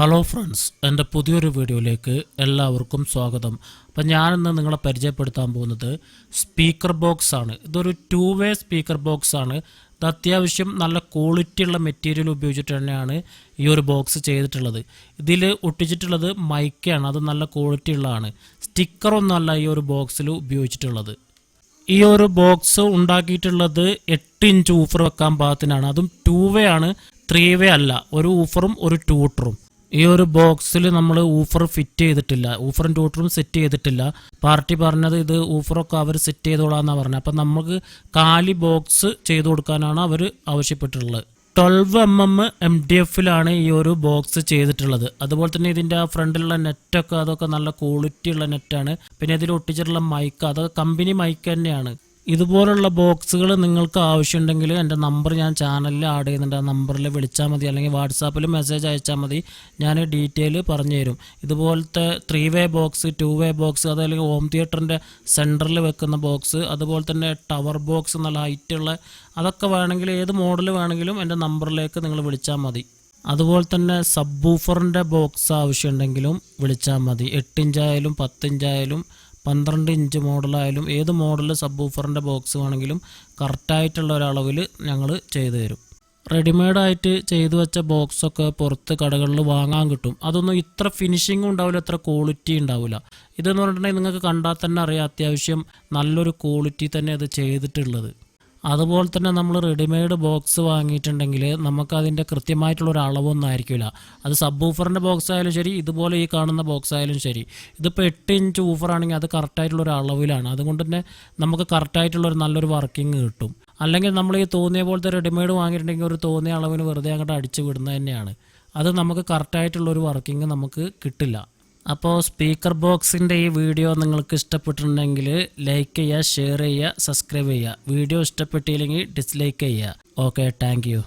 Hello friends, എൻ്റെ പുതിയൊരു വീഡിയോയിലേക്ക് എല്ലാവർക്കും സ്വാഗതം. അപ്പം ഞാനിന്ന് നിങ്ങളെ പരിചയപ്പെടുത്താൻ പോകുന്നത് സ്പീക്കർ ബോക്സ് ആണ്. ഇതൊരു 2-വേ സ്പീക്കർ ബോക്സ് ആണ്. ഇത് അത്യാവശ്യം നല്ല ക്വാളിറ്റി ഉള്ള മെറ്റീരിയൽ ഉപയോഗിച്ചിട്ട് തന്നെയാണ് ഈ ഒരു ബോക്സ് ചെയ്തിട്ടുള്ളത്. ഇതിൽ ഒട്ടിച്ചിട്ടുള്ളത് മൈക്കാണ്, അത് നല്ല ക്വാളിറ്റി ഉള്ളതാണ്. സ്റ്റിക്കറൊന്നുമല്ല ഈ ഒരു ബോക്സിൽ ഉപയോഗിച്ചിട്ടുള്ളത്. ഈ ഒരു ബോക്സ് ഉണ്ടാക്കിയിട്ടുള്ളത് 8 ഇഞ്ച് ഊഫർ വെക്കാൻ പാകത്തിനാണ്. അതും 2-വേ ആണ്, 3-വേ അല്ല. ഒരു ഊഫറും ഒരു ട്യൂട്ടറും. ഈ ഒരു ബോക്സിൽ നമ്മൾ ഊഫർ ഫിറ്റ് ചെയ്തിട്ടില്ല, ഊഫറും ട്യൂട്ടറും സെറ്റ് ചെയ്തിട്ടില്ല. പാർട്ടി പറഞ്ഞത് ഇത് ഊഫറൊക്കെ അവർ സെറ്റ് ചെയ്തോളാന്നാണ് പറഞ്ഞത്. അപ്പം നമുക്ക് കാലി ബോക്സ് ചെയ്തു കൊടുക്കാനാണ് അവർ ആവശ്യപ്പെട്ടിട്ടുള്ളത്. 12mm MDF-ലാണ് ഈ ഒരു ബോക്സ് ചെയ്തിട്ടുള്ളത്. അതുപോലെ തന്നെ ഇതിൻ്റെ ആ ഫ്രണ്ടിലുള്ള നെറ്റൊക്കെ അതൊക്കെ നല്ല ക്വാളിറ്റി ഉള്ള നെറ്റാണ്. പിന്നെ ഇതിൽ ഒട്ടിച്ചിട്ടുള്ള മൈക്ക് അതൊക്കെ കമ്പനി മൈക്ക് തന്നെയാണ്. ഇതുപോലുള്ള ബോക്സുകൾ നിങ്ങൾക്ക് ആവശ്യമുണ്ടെങ്കിൽ എൻ്റെ നമ്പർ ഞാൻ ചാനലിൽ ആഡ് ചെയ്യുന്നുണ്ട്. ആ നമ്പറിൽ വിളിച്ചാൽ മതി, അല്ലെങ്കിൽ വാട്സാപ്പിൽ മെസ്സേജ് അയച്ചാൽ മതി. ഞാൻ ഡീറ്റെയിൽ പറഞ്ഞു തരും. ഇതുപോലത്തെ 3-വേ ബോക്സ്, 2-വേ ബോക്സ്, അതല്ലെങ്കിൽ ഹോം തിയേറ്ററിൻ്റെ സെൻറ്ററിൽ വെക്കുന്ന ബോക്സ്, അതുപോലെ തന്നെ ടവർ ബോക്സ് നല്ല ഹൈറ്റുള്ള, അതൊക്കെ വേണമെങ്കിൽ ഏത് മോഡൽ വേണമെങ്കിലും എൻ്റെ നമ്പറിലേക്ക് നിങ്ങൾ വിളിച്ചാൽ മതി. അതുപോലെ തന്നെ സബ് വൂഫറിൻ്റെ ബോക്സ് ആവശ്യമുണ്ടെങ്കിലും വിളിച്ചാൽ മതി. 8 ഇഞ്ചായാലും 10 ഇഞ്ചായാലും 12 ഇഞ്ച് മോഡലായാലും ഏത് മോഡൽ സബ് വൂഫറിൻ്റെ ബോക്സ് വേണമെങ്കിലും കറക്റ്റായിട്ടുള്ള ഒരളവിൽ ഞങ്ങൾ ചെയ്തു തരും. റെഡിമെയ്ഡായിട്ട് ചെയ്തു വെച്ച ബോക്സൊക്കെ പുറത്ത് കടകളിൽ വാങ്ങാൻ കിട്ടും. അതൊന്നും ഇത്ര ഫിനിഷിങ്ങും ഉണ്ടാവില്ല, ഇത്ര ക്വാളിറ്റി ഉണ്ടാവില്ല. ഇതെന്ന് പറഞ്ഞിട്ടുണ്ടെങ്കിൽ നിങ്ങൾക്ക് കണ്ടാൽ തന്നെ അറിയാം, അത്യാവശ്യം നല്ലൊരു ക്വാളിറ്റി തന്നെ അത് ചെയ്തിട്ടുള്ളത്. അതുപോലെ തന്നെ നമ്മൾ റെഡിമെയ്ഡ് ബോക്സ് വാങ്ങിയിട്ടുണ്ടെങ്കിൽ നമുക്കതിൻ്റെ കൃത്യമായിട്ടുള്ളൊരു അളവൊന്നും ആയിരിക്കില്ല. അത് സബ് ഊഫറിൻ്റെ ബോക്സ് ആയാലും ശരി, ഇതുപോലെ ഈ കാണുന്ന ബോക്സ് ആയാലും ശരി. ഇതിപ്പോൾ 8 ഇഞ്ച് ഊഫറാണെങ്കിൽ അത് കറക്റ്റായിട്ടുള്ളൊരു അളവിലാണ്. അതുകൊണ്ട് തന്നെ നമുക്ക് കറക്റ്റായിട്ടുള്ളൊരു നല്ലൊരു വർക്കിംഗ് കിട്ടും. അല്ലെങ്കിൽ നമ്മൾ ഈ തോന്നിയ പോലത്തെ റെഡിമെയ്ഡ് വാങ്ങിയിട്ടുണ്ടെങ്കിൽ ഒരു തോന്നിയ അളവിന് വെറുതെ അങ്ങോട്ട് അടിച്ചു വിടുന്നത് തന്നെയാണ്. അത് നമുക്ക് കറക്റ്റായിട്ടുള്ളൊരു വർക്കിംഗ് നമുക്ക് കിട്ടില്ല. അപ്പോൾ സ്പീക്കർ ബോക്സിൻ്റെ ഈ വീഡിയോ നിങ്ങൾക്ക് ഇഷ്ടപ്പെട്ടിട്ടുണ്ടെങ്കിൽ ലൈക്ക് ചെയ്യുക, ഷെയർ ചെയ്യുക, സബ്സ്ക്രൈബ് ചെയ്യുക. വീഡിയോ ഇഷ്ടപ്പെട്ടില്ലെങ്കിൽ ഡിസ്ലൈക്ക് ചെയ്യുക. Okay, thank you.